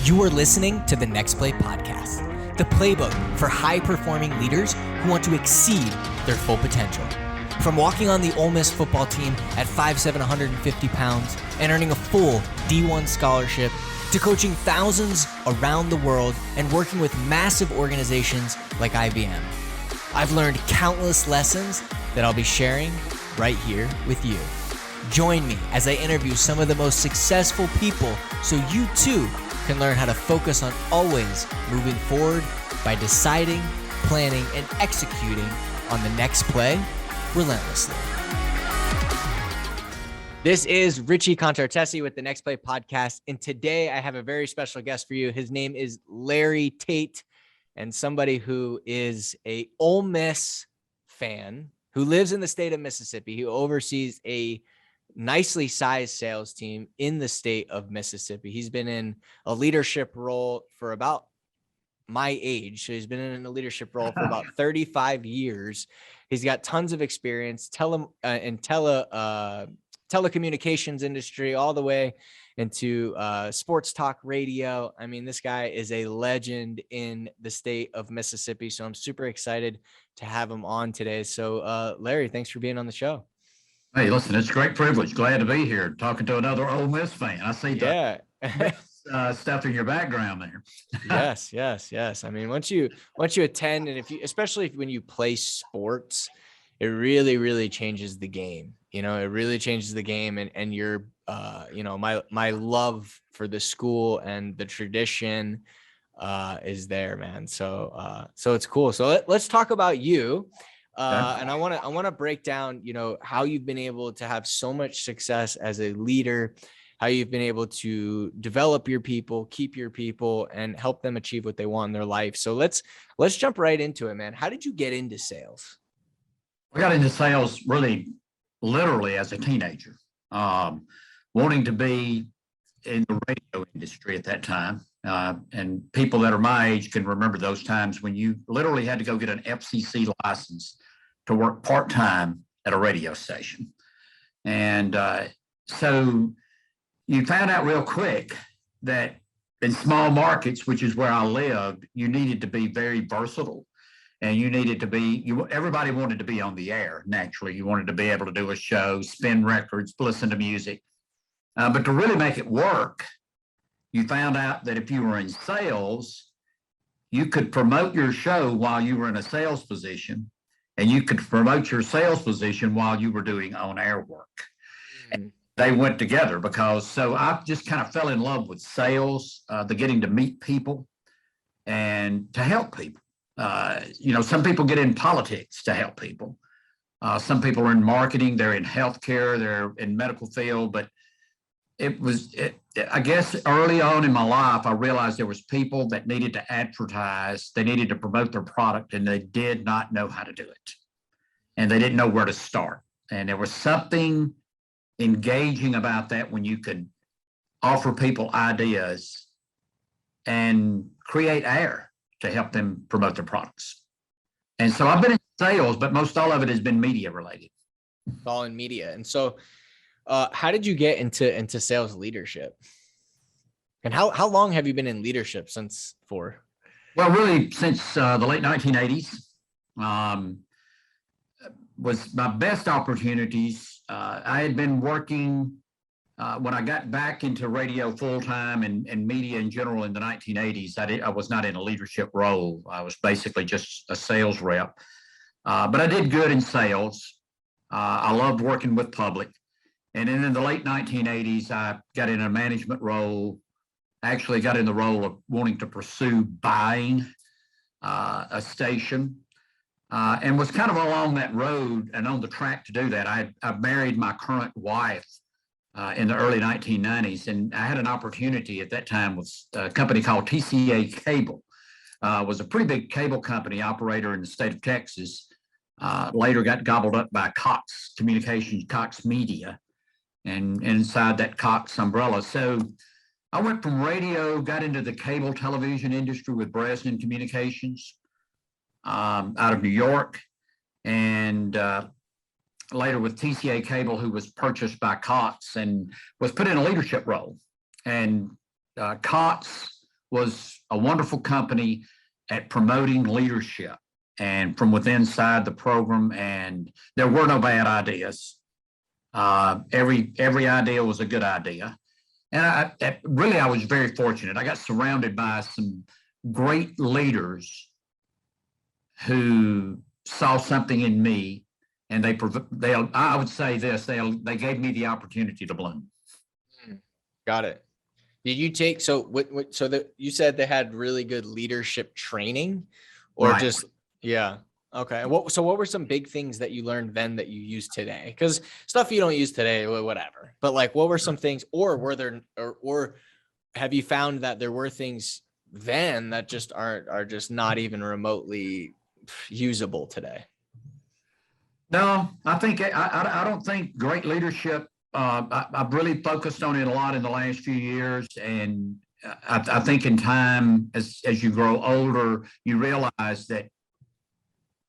You are listening to the Next Play podcast, the playbook for high-performing leaders who want to exceed their full potential. From walking on the Ole Miss football team at 5'7", 150 pounds and earning a full D1 scholarship, to coaching thousands around the world and working with massive organizations like IBM. I've learned countless lessons that I'll be sharing right here with you. Join me as I interview some of the most successful people so you too can learn how to focus on always moving forward by deciding, planning, and executing on the next play relentlessly. This is Richie Contartesi with the Next Play podcast, and today I have a very special guest for you. His name is Larry Tate, and somebody who is a Ole Miss fan who lives in the state of Mississippi, who oversees a nicely sized sales team in the state of Mississippi. He's been in a leadership role for about my age. So he's been in a leadership role for about 35 years. He's got tons of experience, telecommunications industry, all the way into sports talk radio. I mean, this guy is a legend in the state of Mississippi. So I'm super excited to have him on today. So Larry, thanks for being on the show. Hey, listen, it's a great privilege. Glad to be here talking to another Ole Miss fan. I see stuff in your background there. Yes. I mean, once you attend, and especially when you play sports, it really changes the game. You know, it really changes the game, and your, my love for the school and the tradition is there, man. So it's cool. So let's talk about you. And I want to break down, how you've been able to have so much success as a leader, how you've been able to develop your people, keep your people, and help them achieve what they want in their life. So let's jump right into it, man. How did you get into sales? I got into sales really literally as a teenager, wanting to be in the radio industry at that time. And people that are my age can remember those times when you literally had to go get an FCC license to work part-time at a radio station. And so you found out real quick that in small markets, which is where I lived, you needed to be very versatile, and you needed to be, everybody wanted to be on the air. Naturally, you wanted to be able to do a show, spin records, listen to music. But to really make it work, you found out that if you were in sales, you could promote your show while you were in a sales position, and you could promote your sales position while you were doing on-air work. And they went together so I just kind of fell in love with sales, the getting to meet people and to help people. Some people get in politics to help people. Some people are in marketing, they're in healthcare, they're in medical field, but I guess early on in my life, I realized there was people that needed to advertise, they needed to promote their product, and they did not know how to do it. And they didn't know where to start. And there was something engaging about that when you could offer people ideas and create air to help them promote their products. And so I've been in sales, but most all of it has been media related. It's all in media. And so how did you get into sales leadership? And how long have you been in leadership for? Well, really since the late 1980s. Was my best opportunities. I had been working when I got back into radio full-time and media in general in the 1980s. I was not in a leadership role. I was basically just a sales rep. But I did good in sales. I loved working with public. And then in the late 1980s, I got in a management role, actually got in the role of wanting to pursue buying a station, and was kind of along that road and on the track to do that. I married my current wife in the early 1990s, and I had an opportunity at that time with a company called TCA Cable. Was a pretty big cable company operator in the state of Texas. Later got gobbled up by Cox Communications, Cox Media, and inside that Cox umbrella. So I went from radio, got into the cable television industry with Bresnan Communications out of New York, and later with TCA Cable, who was purchased by Cox and was put in a leadership role. And Cox was a wonderful company at promoting leadership and from within inside the program, and there were no bad ideas. Every idea was a good idea. And I was very fortunate. I got surrounded by some great leaders who saw something in me, and I would say this, they gave me the opportunity to bloom. Got it. Did you take, you said they had really good leadership training, or Right. just, yeah. Okay. What were some big things that you learned then that you use today? Because stuff you don't use today, whatever. But like, what were some things, or were there, or have you found that there were things then that just are just not even remotely usable today? No, I think I don't think great leadership. I've really focused on it a lot in the last few years, and I think in time, as you grow older, you realize that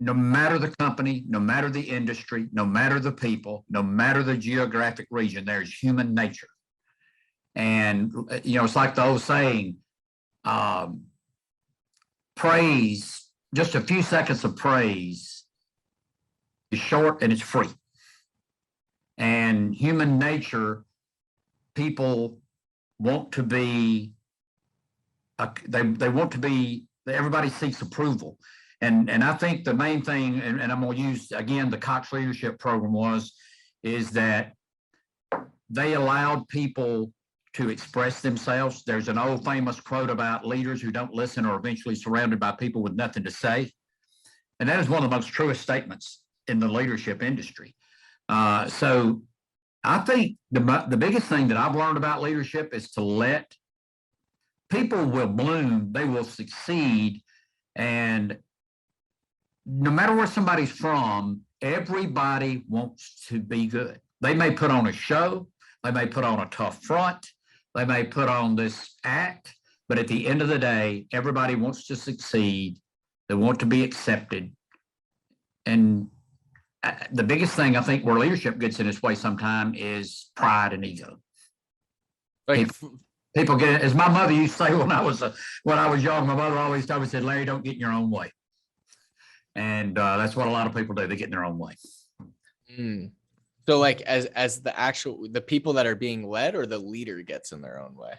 no matter the company, no matter the industry, no matter the people, no matter the geographic region, there's human nature. And, it's like the old saying, praise, just a few seconds of praise is short and it's free. And human nature, people want to be, they want to be, everybody seeks approval. And I think the main thing, and I'm going to use, again, the Cox Leadership Program is that they allowed people to express themselves. There's an old famous quote about leaders who don't listen are eventually surrounded by people with nothing to say. And that is one of the most truest statements in the leadership industry. So I think the biggest thing that I've learned about leadership is to let people will bloom, they will succeed, and no matter where somebody's from, everybody wants to be good. They may put on a show, they may put on a tough front, they may put on this act, but at the end of the day, everybody wants to succeed. They want to be accepted. And the biggest thing I think where leadership gets in its way sometime is pride and ego. Like, people get it, as my mother used to say when I was young, my mother always told me, said, Larry, don't get in your own way. And that's what a lot of people do. They get in their own way. So like as the people that are being led, or the leader gets in their own way?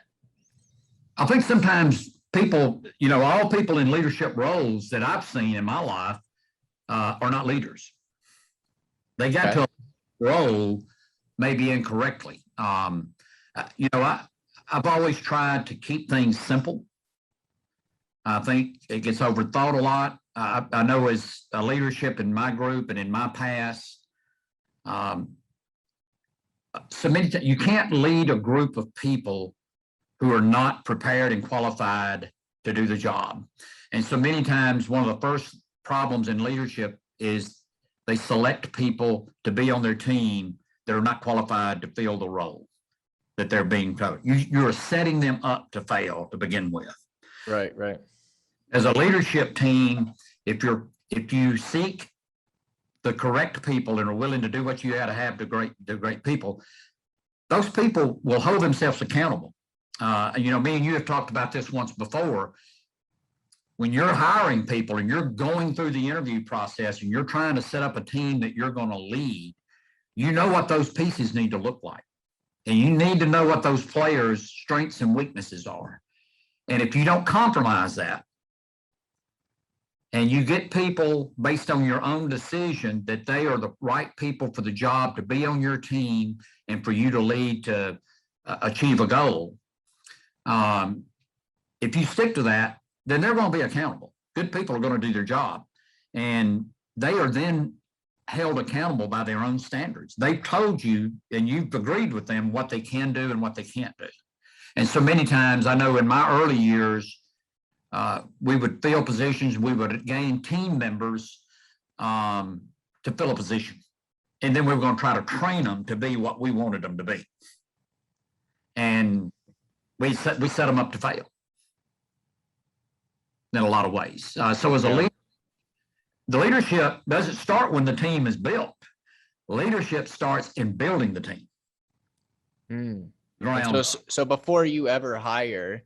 I think sometimes people, all people in leadership roles that I've seen in my life are not leaders. They got to a role maybe incorrectly. I've always tried to keep things simple. I think it gets overthought a lot. I know as a leadership in my group and in my past, so many times you can't lead a group of people who are not prepared and qualified to do the job. And so many times one of the first problems in leadership is they select people to be on their team that are not qualified to fill the role that they're being told. You're setting them up to fail to begin with. Right. As a leadership team, if you seek the correct people and are willing to do what you got to have to great people, those people will hold themselves accountable. Me and you have talked about this once before. When you're hiring people and you're going through the interview process and you're trying to set up a team that you're going to lead, you know what those pieces need to look like. And you need to know what those players' strengths and weaknesses are. And if you don't compromise that, and you get people based on your own decision that they are the right people for the job to be on your team and for you to lead to achieve a goal, if you stick to that, then they're going to be accountable. Good people are going to do their job. And they are then held accountable by their own standards. They've told you, and you've agreed with them, what they can do and what they can't do. And so many times, I know in my early years, we would fill positions, we would gain team members to fill a position. And then we were going to try to train them to be what we wanted them to be. And we set them up to fail in a lot of ways. So as a leader, the leadership doesn't start when the team is built. Leadership starts in building the team. So before you ever hire,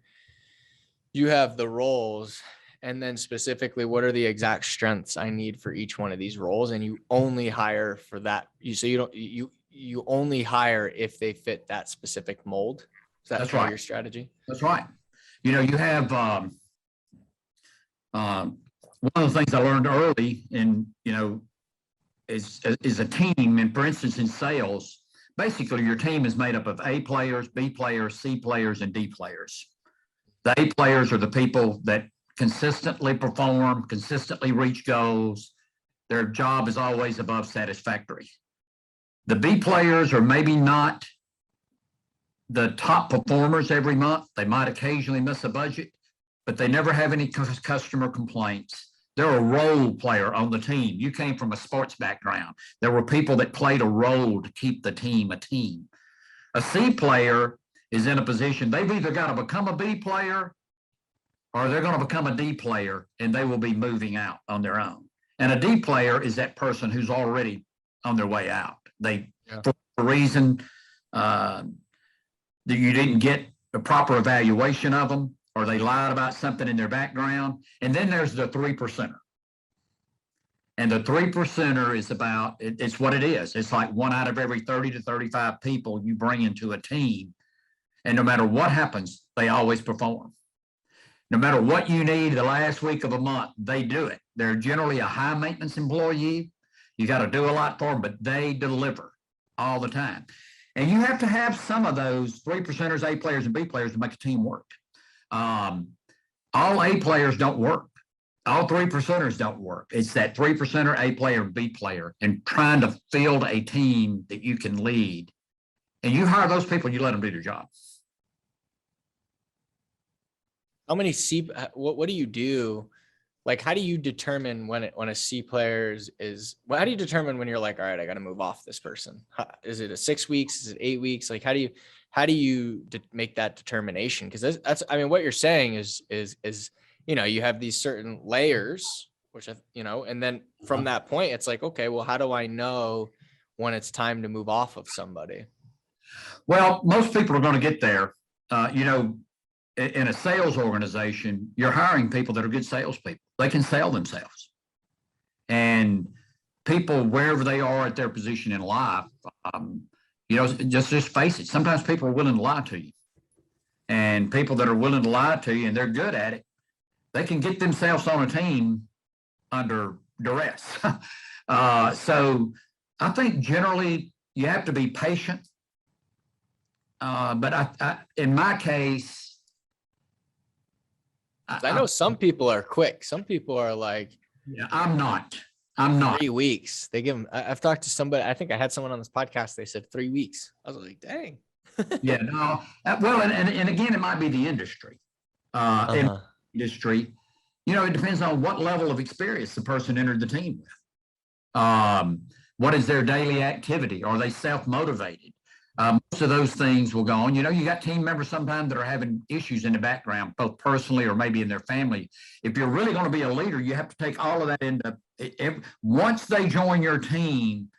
you have the roles, and then specifically, what are the exact strengths I need for each one of these roles? And you only hire for that. You only hire if they fit that specific mold. Is that That's kind of right. your strategy? That's right. You know, you have one of the things I learned early in, is a team. And for instance, in sales, basically your team is made up of A players, B players, C players, and D players. The A players are the people that consistently perform, consistently reach goals. Their job is always above satisfactory. The B players are maybe not the top performers every month. They might occasionally miss a budget, but they never have any customer complaints. They're a role player on the team. You came from a sports background. There were people that played a role to keep the team a team. A C player is in a position, they've either got to become a B player or they're going to become a D player, and they will be moving out on their own. And a D player is that person who's already on their way out. For a reason that you didn't get a proper evaluation of them, or they lied about something in their background. And then there's the 3%er. And the 3%er is it's what it is. It's like 1 out of every 30 to 35 people you bring into a team. And no matter what happens, they always perform. No matter what you need the last week of a month, they do it. They're generally a high maintenance employee. You got to do a lot for them, but they deliver all the time. And you have to have some of those 3%ers, A players, and B players to make a team work. All A players don't work. All 3%ers don't work. It's that 3%er, A player, B player, and trying to field a team that you can lead. And you hire those people, you let them do their job. How many what do you do? Like, how do you determine when a C player how do you determine when you're like, all right, I got to move off this person? Is it a 6 weeks? Is it 8 weeks? Like, how do you make that determination? Because that's, I mean, what you're saying is, you have these certain layers, which, and then from that point, it's like, okay, well, how do I know when it's time to move off of somebody? Well, most people are going to get there. In a sales organization, you're hiring people that are good salespeople. They can sell themselves. And people, wherever they are at their position in life, just face it. Sometimes people are willing to lie to you. And people that are willing to lie to you and they're good at it, they can get themselves on a team under duress. So I think generally you have to be patient. But I in my case, I know some people are quick. Some people are like, yeah, I'm not. 3 weeks. They give them. I've talked to somebody. I think I had someone on this podcast. They said 3 weeks. I was like, dang. Yeah, no. Well, and again, it might be the industry. In industry, it depends on what level of experience the person entered the team with. What is their daily activity? Are they self-motivated? Most of those things will go on. You got team members sometimes that are having issues in the background, both personally or maybe in their family. If you're really going to be a leader, you have to take all of that into it. Once they join your team,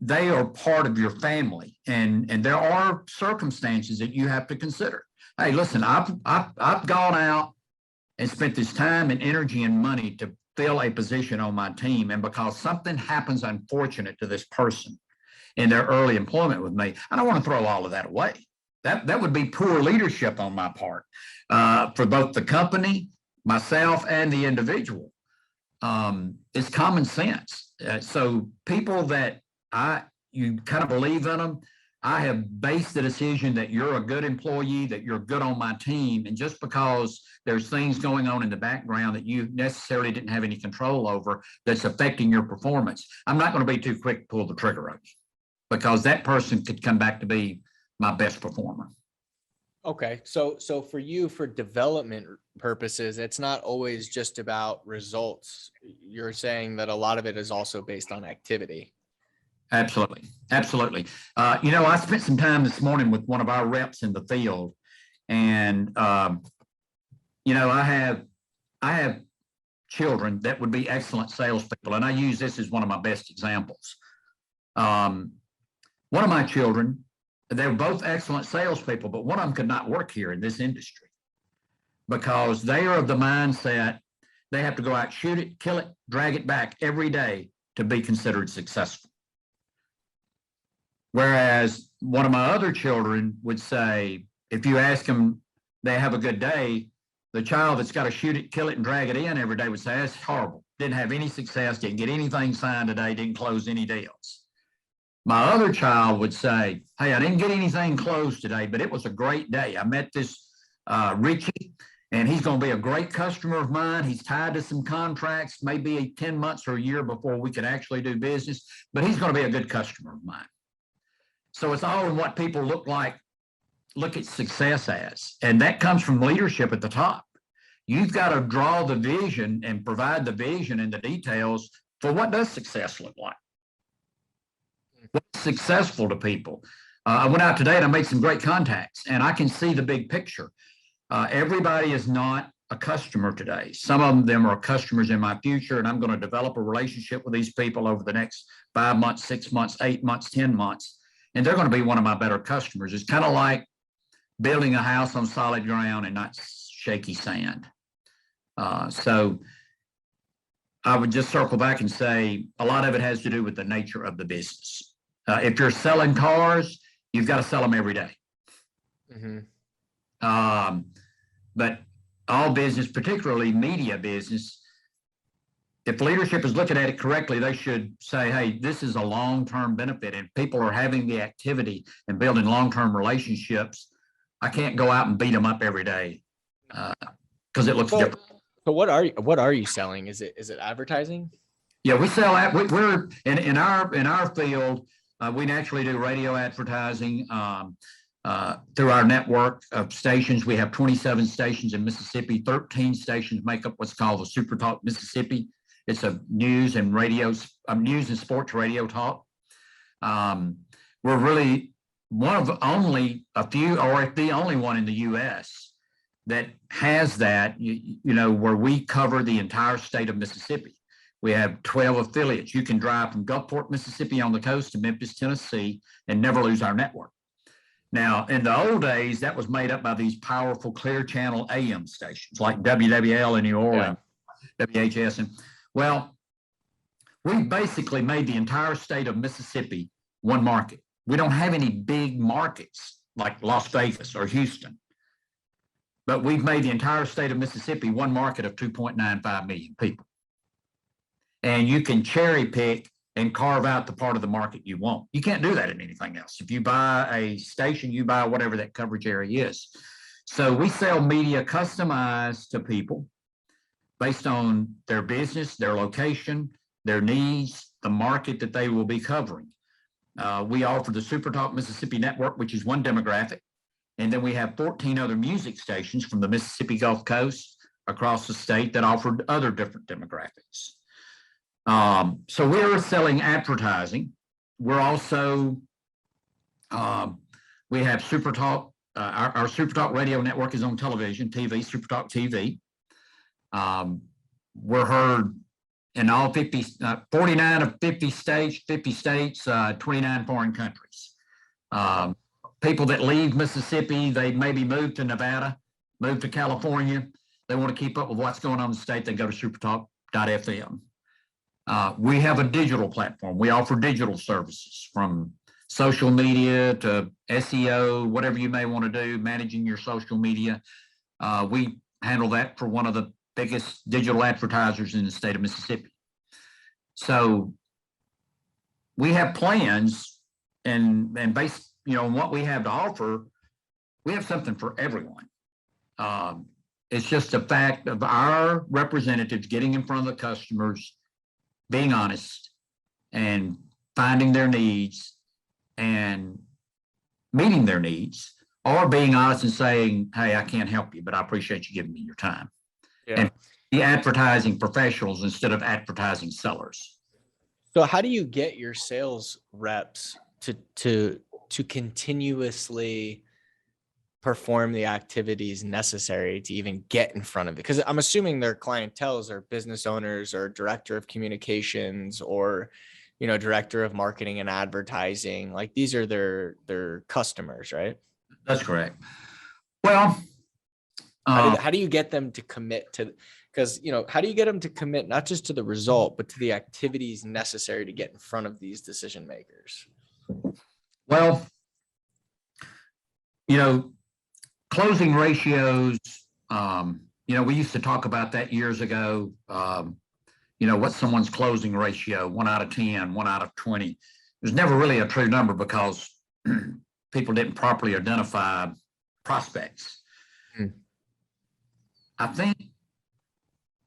they are part of your family, and there are circumstances that you have to consider. Hey, listen, I've gone out and spent this time and energy and money to fill a position on my team, and because something happens unfortunate to this person in their early employment with me, I don't want to throw all of that away. That would be poor leadership on my part for both the company, myself, and the individual. It's common sense. So people that you kind of believe in them, I have based the decision that you're a good employee, that you're good on my team, and just because there's things going on in the background that you necessarily didn't have any control over that's affecting your performance, I'm not going to be too quick to pull the trigger on you, because that person could come back to be my best performer. Okay. So for you, for development purposes, it's not always just about results. You're saying that a lot of it is also based on activity. Absolutely. Absolutely. I spent some time this morning with one of our reps in the field, and, I have children that would be excellent salespeople, and I use this as one of my best examples. One of my children, they were both excellent salespeople, but one of them could not work here in this industry because they are of the mindset they have to go out, shoot it, kill it, drag it back every day to be considered successful. Whereas one of my other children would say, if you ask them, they have a good day, the child that's got to shoot it, kill it, and drag it in every day would say, that's horrible. Didn't have any success, didn't get anything signed today, didn't close any deals. My other child would say, hey, I didn't get anything closed today, but it was a great day. I met this Richie, and he's going to be a great customer of mine. He's tied to some contracts, maybe 10 months or a year before we could actually do business, but he's going to be a good customer of mine. So it's all in what people look at success as. And that comes from leadership at the top. You've got to draw the vision and provide the vision and the details for what does success look like. What's successful to people? I went out today and I made some great contacts, and I can see the big picture. Everybody is not a customer today. Some of them are customers in my future, and I'm going to develop a relationship with these people over the next 5 months, 6 months, 8 months, 10 months, and they're going to be one of my better customers. It's kind of like building a house on solid ground and not shaky sand. So I would just circle back and say a lot of it has to do with the nature of the business. If you're selling cars, you've got to sell them every day. Mm-hmm. But all business, particularly media business, if leadership is looking at it correctly, they should say, hey, this is a long-term benefit, and people are having the activity and building long-term relationships. I can't go out and beat them up every day because it looks different. So what are you selling? Is it advertising? Yeah, we sell. We're in our field. We naturally do radio advertising through our network of stations. We have 27 stations in Mississippi. 13 stations make up what's called the Super Talk Mississippi. It's a news and sports radio talk. We're really one of only a few, or the only one in the U.S. that has that, where we cover the entire state of Mississippi. We have 12 affiliates. You can drive from Gulfport, Mississippi on the coast to Memphis, Tennessee, and never lose our network. Now, in the old days, that was made up by these powerful clear channel AM stations like WWL in New Orleans, WHS. And well, we basically made the entire state of Mississippi one market. We don't have any big markets like Las Vegas or Houston, but we've made the entire state of Mississippi one market of 2.95 million people. And you can cherry pick and carve out the part of the market you want. You can't do that in anything else. If you buy a station, you buy whatever that coverage area is. So we sell media customized to people based on their business, their location, their needs, the market that they will be covering. We offer the Super Talk Mississippi Network, which is one demographic. And then we have 14 other music stations from the Mississippi Gulf Coast across the state that offered other different demographics. So we're selling advertising. We're also, we have Super Talk, our Super Talk radio network is on television, TV, Super Talk TV. We're heard in all 49 of 50 states, 29 foreign countries. People that leave Mississippi, they maybe move to Nevada, move to California. They want to keep up with what's going on in the state. They go to supertalk.fm. We have a digital platform. We offer digital services from social media to SEO, whatever you may want to do, managing your social media. We handle that for one of the biggest digital advertisers in the state of Mississippi. So we have plans and based, on what we have to offer, we have something for everyone. It's just a fact of our representatives getting in front of the customers, being honest and finding their needs and meeting their needs, or being honest and saying, hey, I can't help you, but I appreciate you giving me your time. Yeah. And be advertising professionals instead of advertising sellers. So how do you get your sales reps to continuously perform the activities necessary to even get in front of it? Because I'm assuming their clientels are business owners or director of communications or, director of marketing and advertising. Like these are their customers, right? That's correct. Well, How do you get them to commit to, because, how do you get them to commit not just to the result, but to the activities necessary to get in front of these decision makers? Well, closing ratios, we used to talk about that years ago. What's someone's closing ratio, 1 out of 10, 1 out of 20. There's never really a true number because people didn't properly identify prospects. I think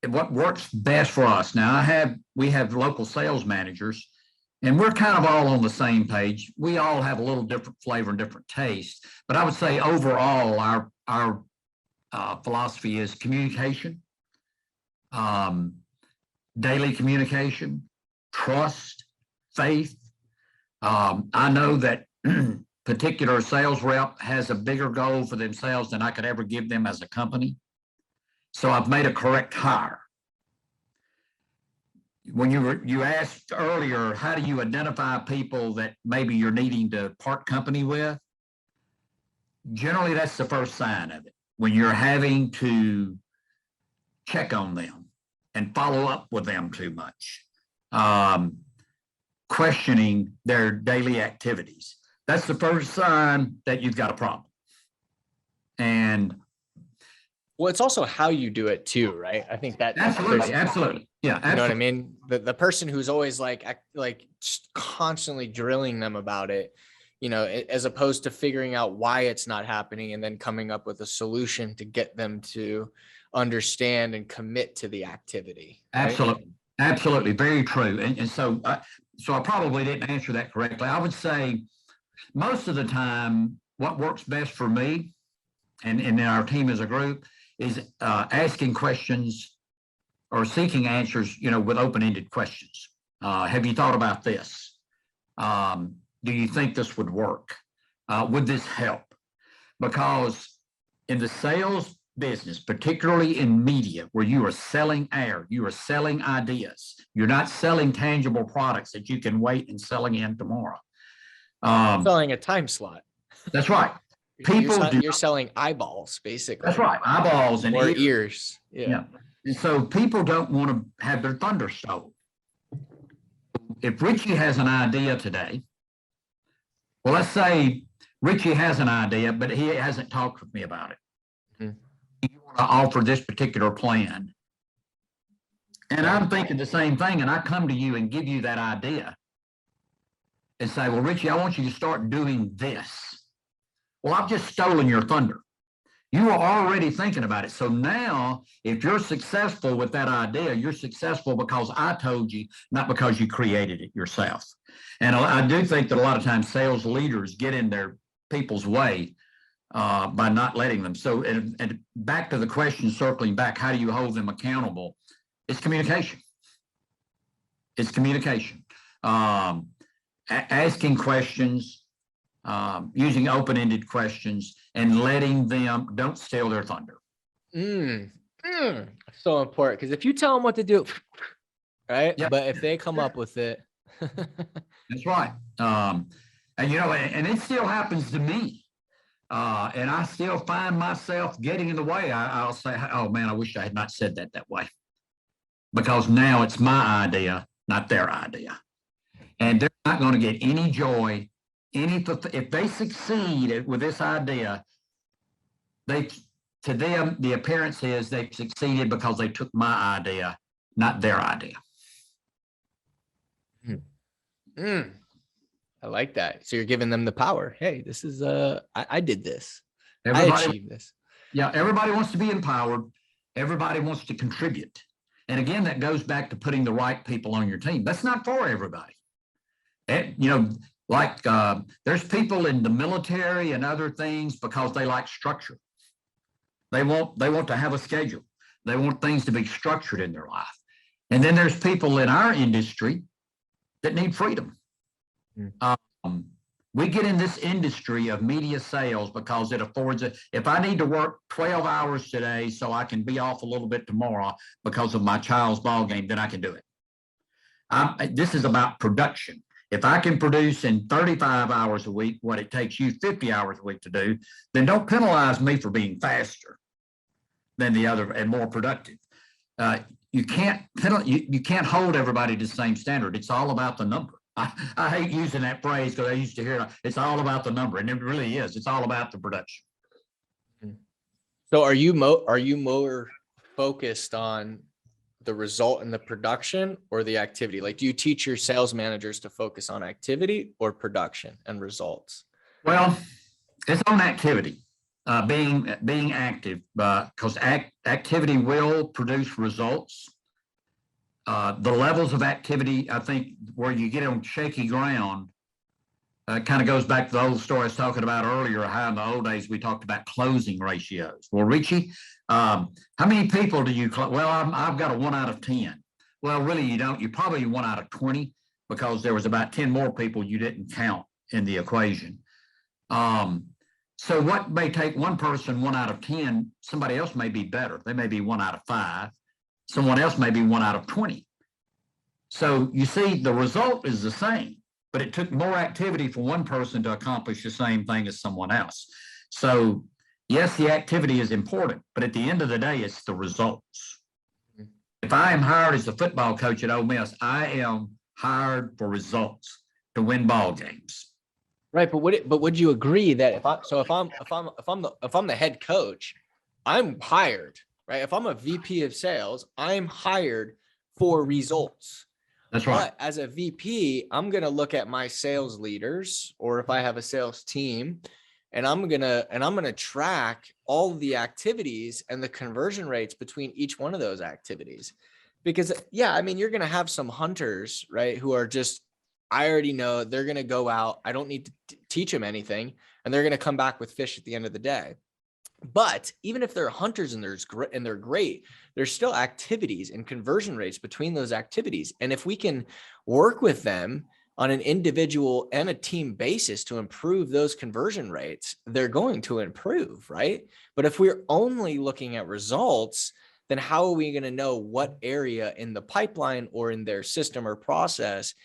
what works best for us now, we have local sales managers, and we're kind of all on the same page. We all have a little different flavor and different taste, but I would say overall, our philosophy is communication, daily communication, trust, faith. I know that particular sales rep has a bigger goal for themselves than I could ever give them as a company. So I've made a correct hire. When you asked earlier, how do you identify people that maybe you're needing to part company with? Generally, that's the first sign of it. When you're having to check on them and follow up with them too much, questioning their daily activities. That's the first sign that you've got a problem. And well, it's also how you do it too, right? I think that absolutely. Yeah, absolutely. You know what I mean? The person who's always like just constantly drilling them about it, as opposed to figuring out why it's not happening and then coming up with a solution to get them to understand and commit to the activity. Right? Absolutely. Absolutely. Very true. And so I probably didn't answer that correctly. I would say most of the time, what works best for me and in our team as a group is asking questions or seeking answers, with open-ended questions. Have you thought about this? Do you think this would work? Would this help? Because in the sales business, particularly in media, where you are selling air, you are selling ideas, you're not selling tangible products that you can wait and sell again tomorrow. Selling a time slot. That's right. You're selling eyeballs, basically. That's right. Eyeballs and ears. Yeah. And so people don't want to have their thunder stolen. If Richie has an idea today, well, let's say Richie has an idea, but he hasn't talked with me about it. You want to offer this particular plan. And I'm thinking the same thing, and I come to you and give you that idea and say, well, Richie, I want you to start doing this. Well, I've just stolen your thunder. You are already thinking about it. So now, if you're successful with that idea, you're successful because I told you, not because you created it yourself. And I do think that a lot of times sales leaders get in their people's way by not letting them. So, and back to the question, circling back, how do you hold them accountable? It's communication. It's communication. Asking questions, using open-ended questions, and letting them, don't steal their thunder. So important, because if you tell them what to do, right? Yep. But if they come up with it. That's right. And it still happens to me. And I still find myself getting in the way. I'll say, oh man, I wish I had not said that way. Because now it's my idea, not their idea. And they're not going to get any joy, if they succeed with this idea, to them, the appearance is they've succeeded because they took my idea, not their idea. I like that. So you're giving them the power. Hey, this is I did this. I achieved this. Yeah, everybody wants to be empowered. Everybody wants to contribute. And again, that goes back to putting the right people on your team. That's not for everybody. There's people in the military and other things because they like structure. They want to have a schedule. They want things to be structured in their life. And then there's people in our industry that need freedom. We get in this industry of media sales because it affords it. If I need to work 12 hours today so I can be off a little bit tomorrow because of my child's ball game, then I can do it. This is about production. If I can produce in 35 hours a week what it takes you 50 hours a week to do, then don't penalize me for being faster. than the other and more productive. You can't hold everybody to the same standard. It's all about the number. I hate using that phrase because I used to hear it. It's all about the number, and it really is. It's all about the production. So are you more focused on the result and the production or the activity? Like, do you teach your sales managers to focus on activity or production and results? Well, it's on activity, being active, because activity will produce results. The levels of activity, I think, where you get on shaky ground, kind of goes back to the old story I was talking about earlier, how in the old days we talked about closing ratios. Well, Richie, how many people do you close? Well, I've got a 1 out of 10. Well, really, you don't. You probably 1 out of 20 because there was about 10 more people you didn't count in the equation. So what may take one person 1 out of 10, somebody else may be better. They may be 1 out of 5. Someone else may be 1 out of 20. So you see, the result is the same, but it took more activity for one person to accomplish the same thing as someone else. So yes, the activity is important, but at the end of the day, it's the results. If I am hired as the football coach at Ole Miss, I am hired for results to win ball games. Right, but would you agree that if I'm the head coach, I'm hired, right? If I'm a VP of sales, I'm hired for results. That's right. But as a VP, I'm going to look at my sales leaders, or if I have a sales team, and I'm going to track all of the activities and the conversion rates between each one of those activities. Because yeah, I mean, you're going to have some hunters, right, who are just, I already know they're going to go out. I don't need to teach them anything, and they're going to come back with fish at the end of the day. But even if they're hunters and they're great, there's still activities and conversion rates between those activities. And if we can work with them on an individual and a team basis to improve those conversion rates, they're going to improve, right? But if we're only looking at results, then how are we going to know what area in the pipeline or in their system or process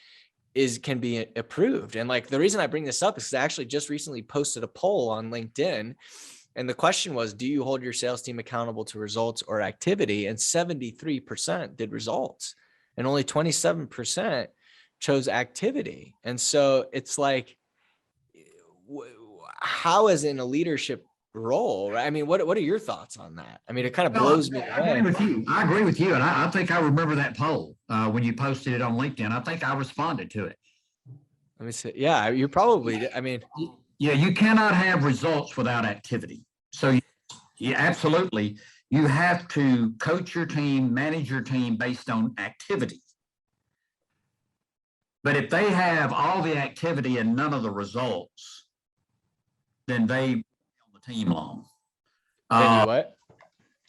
can be approved? And like, the reason I bring this up is because I actually just recently posted a poll on LinkedIn. And the question was, do you hold your sales team accountable to results or activity? And 73% did results, and only 27% chose activity. And so it's like, how is in a leadership role, right? I mean, what are your thoughts on that? I mean, it kind of blows me away. I agree with you. And I think I remember that poll when you posted it on LinkedIn. I think I responded to it. Let me see. Yeah, you probably, I mean. Yeah, you cannot have results without activity. So you absolutely, you have to coach your team, manage your team based on activity. But if they have all the activity and none of the results, then they on the team long. What?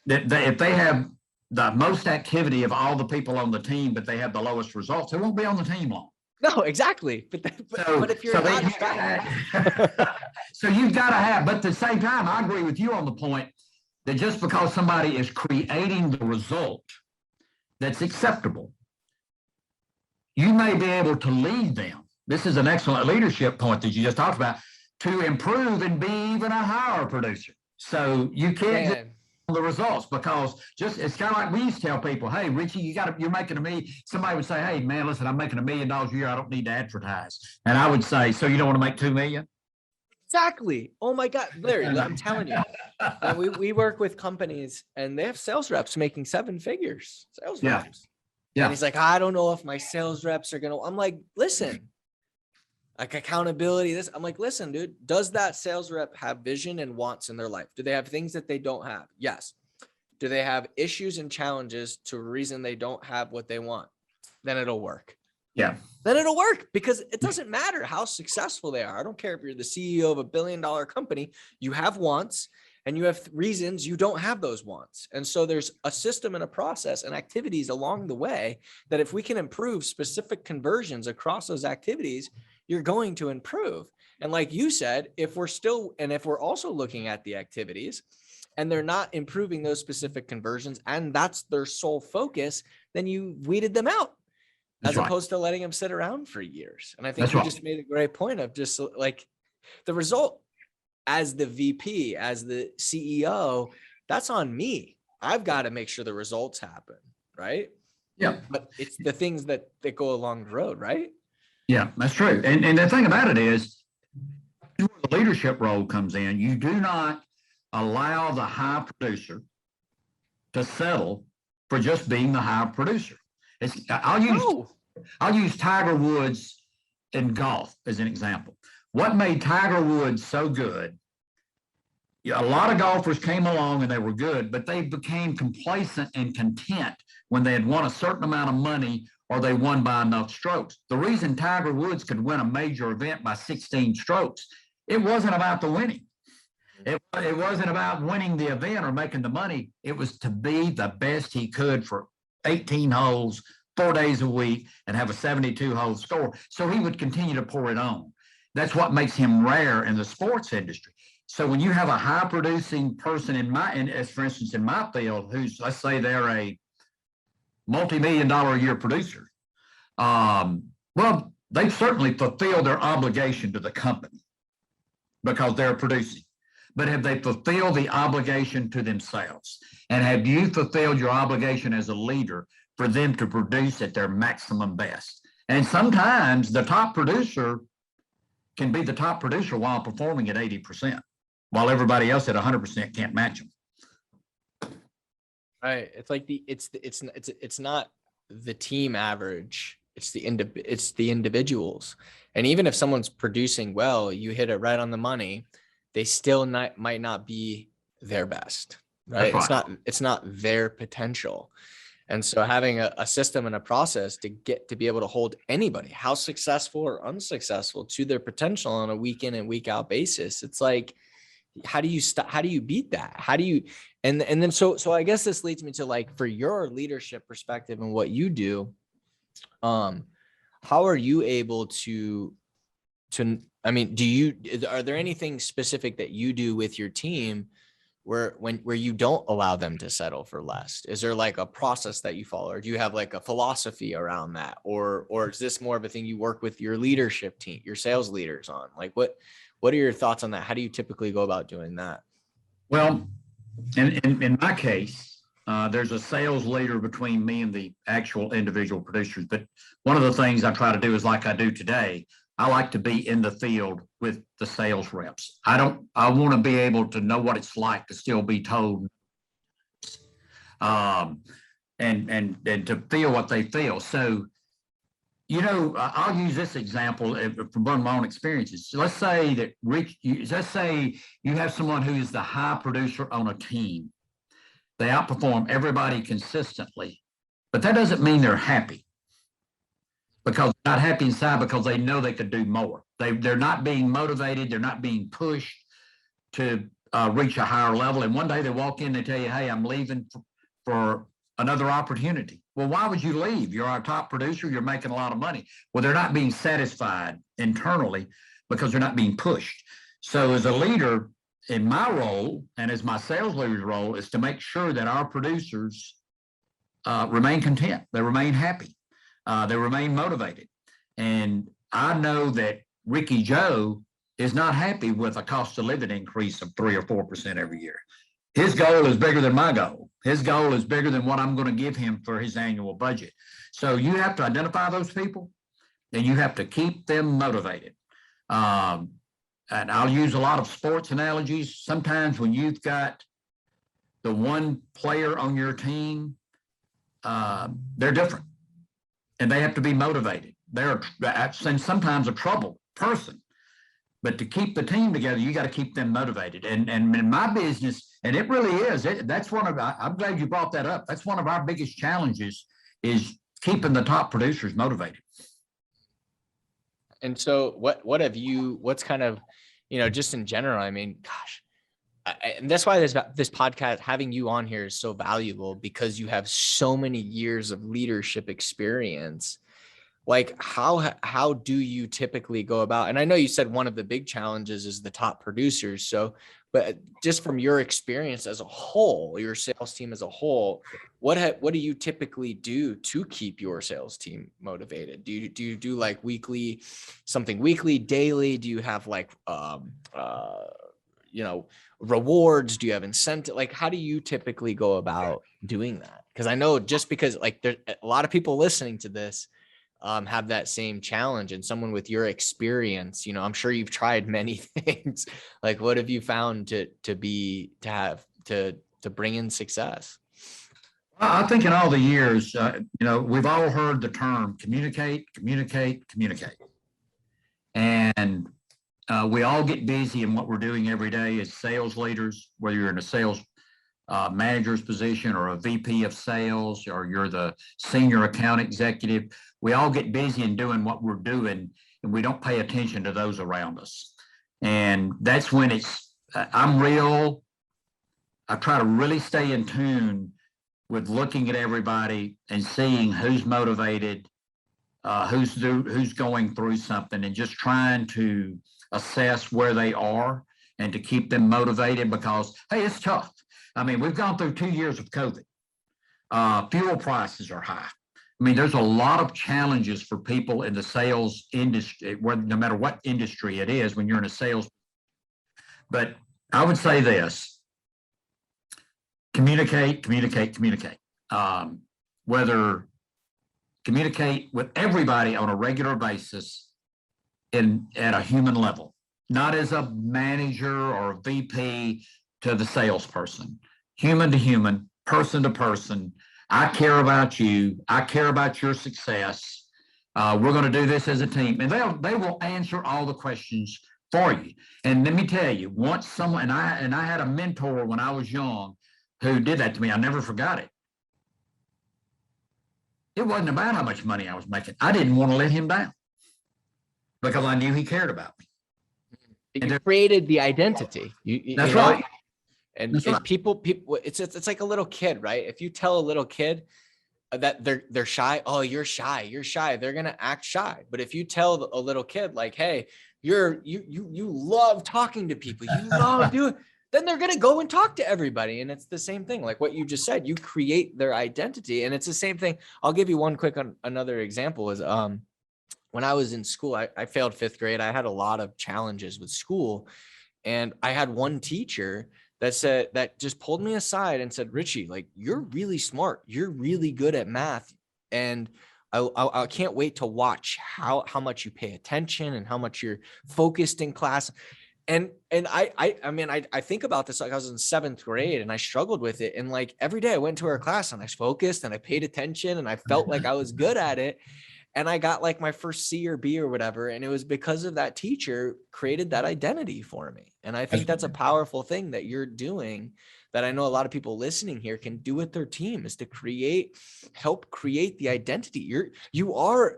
If they have the most activity of all the people on the team, but they have the lowest results, they won't be on the team long. No, exactly. But if you're not so you've got to have, but at the same time, I agree with you on the point that just because somebody is creating the result that's acceptable, you may be able to lead them. This is an excellent leadership point that you just talked about, to improve and be even a higher producer. So you can't get the results, because it's kind of like we used to tell people, hey, Richie, you're making somebody would say, hey, man, listen, I'm making $1 million a year. I don't need to advertise. And I would say, so you don't want to make 2 million? Exactly. Oh my God, Larry, I'm telling you, we work with companies and they have sales reps making 7 figures. Sales reps. Yeah. And he's like, I don't know if my sales reps are going to, I'm like, listen, like accountability, I'm like, listen, dude, does that sales rep have vision and wants in their life? Do they have things that they don't have? Yes. Do they have issues and challenges to a reason they don't have what they want? Then it'll work. Yeah. Then it'll work, because it doesn't matter how successful they are. I don't care if you're the CEO of a $1 billion company, you have wants and you have reasons you don't have those wants. And so there's a system and a process and activities along the way that if we can improve specific conversions across those activities, you're going to improve. And like you said, if we're also looking at the activities and they're not improving those specific conversions and that's their sole focus, then you weeded them out. As opposed to letting them sit around for years. And I think you just made a great point of just like the result as the VP, as the CEO, that's on me. I've got to make sure the results happen, right? Yeah. But it's the things that go along the road, right? Yeah, that's true. And the thing about it is, where the leadership role comes in, you do not allow the high producer to settle for just being the high producer. I'll use Tiger Woods in golf as an example. What made Tiger Woods so good? A lot of golfers came along and they were good, but they became complacent and content when they had won a certain amount of money or they won by enough strokes. The reason Tiger Woods could win a major event by 16 strokes, it wasn't about the winning. It wasn't about winning the event or making the money. It was to be the best he could for 18 holes, 4 days a week, and have a 72-hole score. So he would continue to pour it on. That's what makes him rare in the sports industry. So when you have a high producing person as for instance, in my field, who's, let's say they're a multi-million-dollar a year producer, well, they've certainly fulfilled their obligation to the company because they're producing. But have they fulfilled the obligation to themselves? And have you fulfilled your obligation as a leader for them to produce at their maximum best? And sometimes the top producer can be the top producer while performing at 80%, while everybody else at 100% can't match them. Right. It's like it's not the team average. It's the individuals. And even if someone's producing well, you hit it right on the money, they still might not be their best, right? It's not their potential. And so having a system and a process to be able to hold anybody, how successful or unsuccessful, to their potential on a week in and week out basis. It's like, how do you beat that? How do you, and then, so I guess this leads me to, like, for your leadership perspective and what you do, how are you able to, I mean, are there anything specific that you do with your team where you don't allow them to settle for less? Is there like a process that you follow, or do you have like a philosophy around that? Or is this more of a thing you work with your leadership team, your sales leaders on? Like, what are your thoughts on that? How do you typically go about doing that? Well, in my case, there's a sales leader between me and the actual individual producers. But one of the things I try to do is, like I do today, I like to be in the field with the sales reps. I want to be able to know what it's like to still be told, and to feel what they feel. So, I'll use this example from my own experiences. Let's say that let's say you have someone who is the high producer on a team. They outperform everybody consistently, but that doesn't mean they're happy, because they're not happy inside, because they know they could do more. They're not being motivated. They're not being pushed to reach a higher level. And one day they walk in, they tell you, hey, I'm leaving for another opportunity. Well, why would you leave? You're our top producer. You're making a lot of money. Well, they're not being satisfied internally because they're not being pushed. So as a leader, in my role and as my sales leader's role, is to make sure that our producers remain content. They remain happy. They remain motivated. And I know that Ricky Joe is not happy with a cost of living increase of 3 or 4% every year. His goal is bigger than my goal. His goal is bigger than what I'm going to give him for his annual budget. So you have to identify those people, and you have to keep them motivated. And I'll use a lot of sports analogies. Sometimes when you've got the one player on your team, they're different, and they have to be motivated. They're sometimes a troubled person, but to keep the team together, you got to keep them motivated. And in my business, and it really is, that's I'm glad you brought that up. That's one of our biggest challenges, is keeping the top producers motivated. And so what's kind of, just in general, I mean, gosh, and that's why this podcast, having you on here, is so valuable, because you have so many years of leadership experience. Like, how do you typically go about, and I know you said one of the big challenges is the top producers. So, but just from your experience as a whole, your sales team as a whole, what do you typically do to keep your sales team motivated? Do you do like something weekly, daily? Do you have like, rewards? Do you have incentive? Like, how do you typically go about doing that? Because I know just because like there's a lot of people listening to this have that same challenge, and someone with your experience, I'm sure you've tried many things. Like, what have you found to bring in success? I think in all the years, we've all heard the term communicate, communicate, communicate. And we all get busy in what we're doing every day as sales leaders, whether you're in a sales manager's position or a VP of sales, or you're the senior account executive. We all get busy in doing what we're doing, and we don't pay attention to those around us. And that's when I try to really stay in tune with looking at everybody and seeing who's motivated, who's going through something, and just trying to assess where they are and to keep them motivated, because, hey, it's tough. I mean, we've gone through 2 years of COVID. Fuel prices are high. I mean, there's a lot of challenges for people in the sales industry, no matter what industry it is, when you're in a sales. But I would say this: communicate, communicate, communicate. Whether communicate with everybody on a regular basis at a human level, not as a manager or a VP to the salesperson, human to human, person to person. I care about you. I care about your success. We're going to do this as a team, and they will answer all the questions for you. And let me tell you, once someone, and I had a mentor when I was young who did that to me. I never forgot it. It wasn't about how much money I was making. I didn't want to let him down because I knew he cared about me. You created the identity. That's right. And people, it's like a little kid, right? If you tell a little kid that they're shy, oh, you're shy, they're gonna act shy. But if you tell a little kid like, hey, you love talking to people, you love doing, then they're gonna go and talk to everybody. And it's the same thing, like what you just said. You create their identity, and it's the same thing. I'll give you one quick another example is when I was in school, I failed 5th grade. I had a lot of challenges with school, and I had one teacher that just pulled me aside and said, Richie, like, you're really smart. You're really good at math. And I can't wait to watch how much you pay attention and how much you're focused in class. And I think about this, like I was in 7th grade and I struggled with it. And like every day I went to our class and I focused and I paid attention and I felt like I was good at it. And I got like my first C or B or whatever. And it was because of that teacher created that identity for me. And I think that's a powerful thing that you're doing, that I know a lot of people listening here can do with their team, is to help create the identity. You are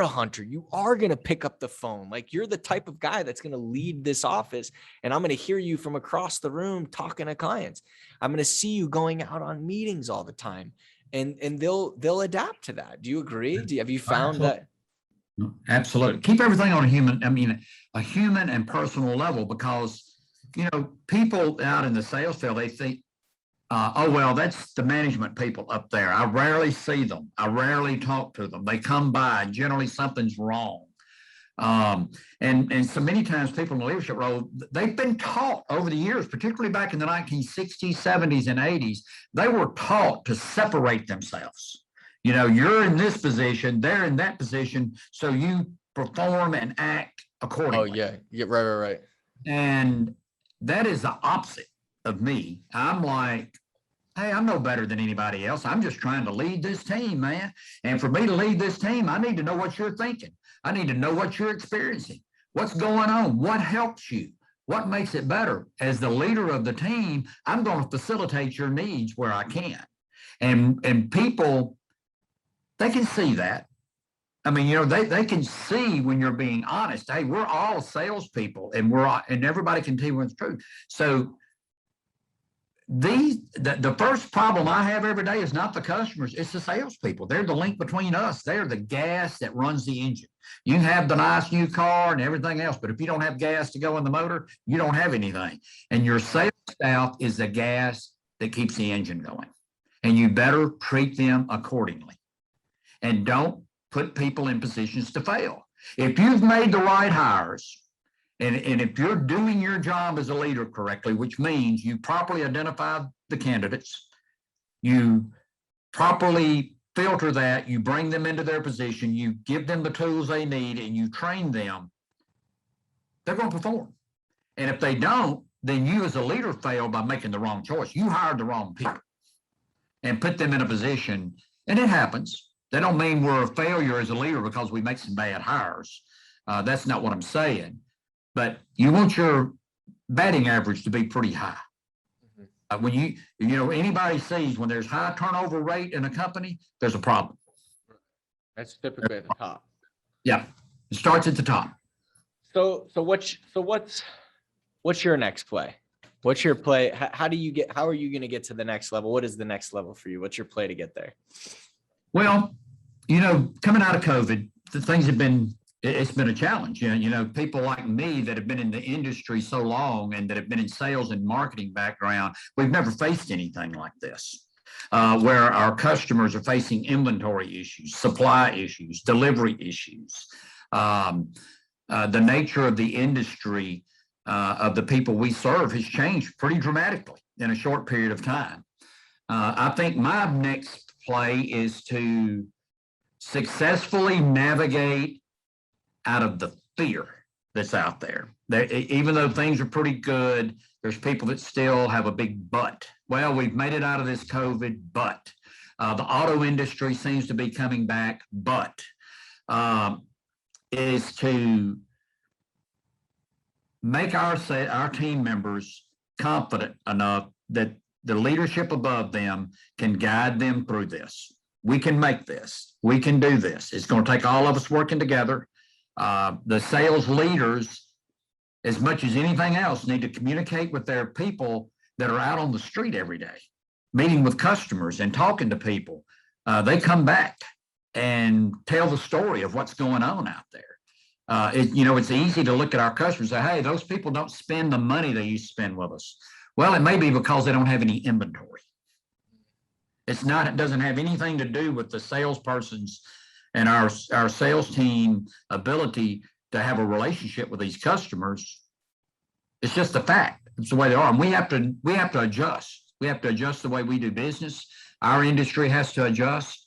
a hunter. You are going to pick up the phone. Like, you're the type of guy that's going to lead this office. And I'm going to hear you from across the room talking to clients. I'm going to see you going out on meetings all the time. And they'll adapt to that. Do you agree? Have you found that? Absolutely. Keep everything on a human and personal level, because, people out in the sales field, they think, oh, well, that's the management people up there. I rarely see them. I rarely talk to them. They come by. Generally, something's wrong. And so many times people in the leadership role, they've been taught over the years, particularly back in the 1960s, 70s, and 80s, they were taught to separate themselves. You're in this position, they're in that position, so you perform and act accordingly. Oh, yeah. Right. And that is the opposite of me. I'm like, hey, I'm no better than anybody else. I'm just trying to lead this team, man. And for me to lead this team, I need to know what you're thinking. I need to know what you're experiencing, what's going on, what helps you, what makes it better. As the leader of the team, I'm going to facilitate your needs where I can. And people, they can see that. I mean, they can see when you're being honest. Hey, we're all salespeople, and everybody can tell you what's true. So the first problem I have every day is not the customers, it's the salespeople. They're the link between us. They're the gas that runs the engine. You can have the nice new car and everything else, but if you don't have gas to go in the motor, you don't have anything. And your sales staff is the gas that keeps the engine going. And you better treat them accordingly. And don't put people in positions to fail. If you've made the right hires And if you're doing your job as a leader correctly, which means you properly identify the candidates, you properly filter that, you bring them into their position, you give them the tools they need, and you train them, they're going to perform. And if they don't, then you as a leader fail by making the wrong choice. You hired the wrong people and put them in a position, and it happens. That don't mean we're a failure as a leader because we make some bad hires. That's not what I'm saying. But you want your batting average to be pretty high. When you know, anybody sees when there's high turnover rate in a company, there's a problem. That's typically at the top. Yeah, it starts at the top. So what's your next play? What's your play? How are you going to get to the next level? What is the next level for you? What's your play to get there? Well, you know, coming out of COVID, it's been a challenge. You know, people like me that have been in the industry so long and that have been in sales and marketing background, we've never faced anything like this, where our customers are facing inventory issues, supply issues, delivery issues. The nature of the industry of the people we serve has changed pretty dramatically in a short period of time. I think my next play is to successfully navigate out of the fear that's out there. Even though things are pretty good, there's people that still have a big but. Well, we've made it out of this COVID, but the auto industry seems to be coming back, but is to make our team members confident enough that the leadership above them can guide them through this. We can make this. We can do this. It's going to take all of us working together. The sales leaders, as much as anything else, need to communicate with their people that are out on the street every day, meeting with customers and talking to people. They come back and tell the story of what's going on out there. It's easy to look at our customers and say, hey, those people don't spend the money they used to spend with us. Well, it may be because they don't have any inventory. It doesn't have anything to do with the salesperson's and our sales team ability to have a relationship with these customers. It's just a fact. It's the way they are. And we have to adjust. We have to adjust the way we do business. Our industry has to adjust.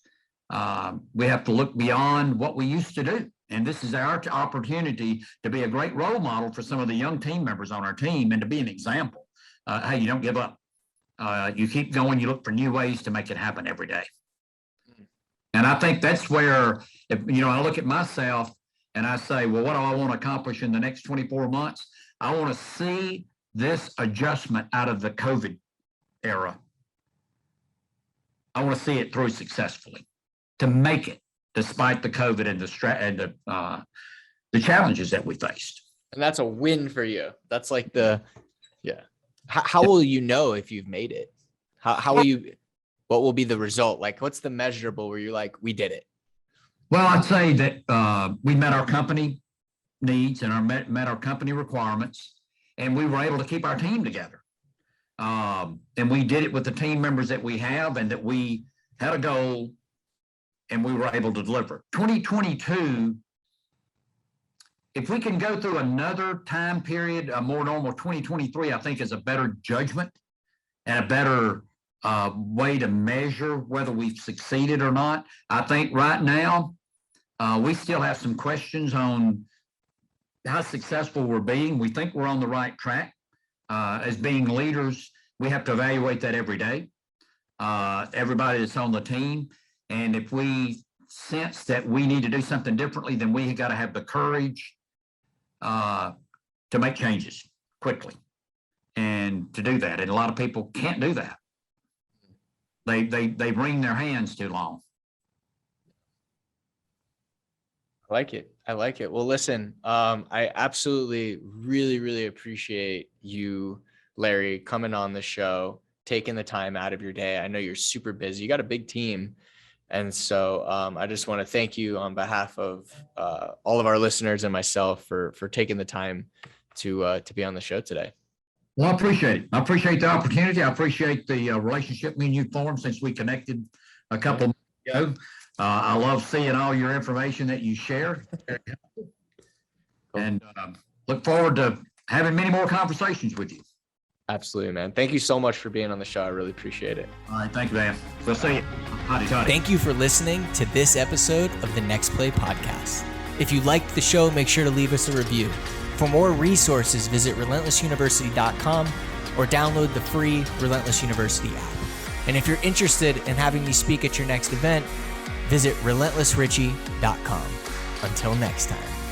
We have to look beyond what we used to do. And this is our opportunity to be a great role model for some of the young team members on our team and to be an example. Hey, you don't give up. You keep going. You look for new ways to make it happen every day. And I think that's where, I look at myself and I say, well, what do I want to accomplish in the next 24 months? I want to see this adjustment out of the COVID era. I want to see it through successfully to make it despite the COVID and the challenges that we faced. And that's a win for you. That's like how will you know if you've made it? How will you, what will be the result? Like, what's the measurable where you're like, we did it? Well, I'd say that we met our company needs and met our company requirements, and we were able to keep our team together. And we did it with the team members that we have, and that we had a goal and we were able to deliver. 2022, if we can go through another time period, a more normal 2023, I think is a better judgment and a better way to measure whether we've succeeded or not. I think right now, we still have some questions on how successful we're being. We think we're on the right track. As being leaders, we have to evaluate that every day. Everybody that's on the team. And if we sense that we need to do something differently, then we got to have the courage to make changes quickly and to do that. And a lot of people can't do that. They wring their hands too long. I like it. I like it. Well, listen, I absolutely really, really appreciate you, Larry, coming on the show, taking the time out of your day. I know you're super busy. You got a big team. And so I just want to thank you on behalf of all of our listeners and myself for taking the time to be on the show today. Well, I appreciate it. I appreciate the opportunity. I appreciate the relationship me and you formed since we connected a couple months ago. I love seeing all your information that you share. And look forward to having many more conversations with you. Absolutely, man. Thank you so much for being on the show. I really appreciate it. All right. Thank you, man. We'll see you. Howdy. Thank you for listening to this episode of the Next Play podcast. If you liked the show, make sure to leave us a review. For more resources, visit relentlessuniversity.com or download the free Relentless University app. And if you're interested in having me speak at your next event, visit relentlessrichie.com. Until next time.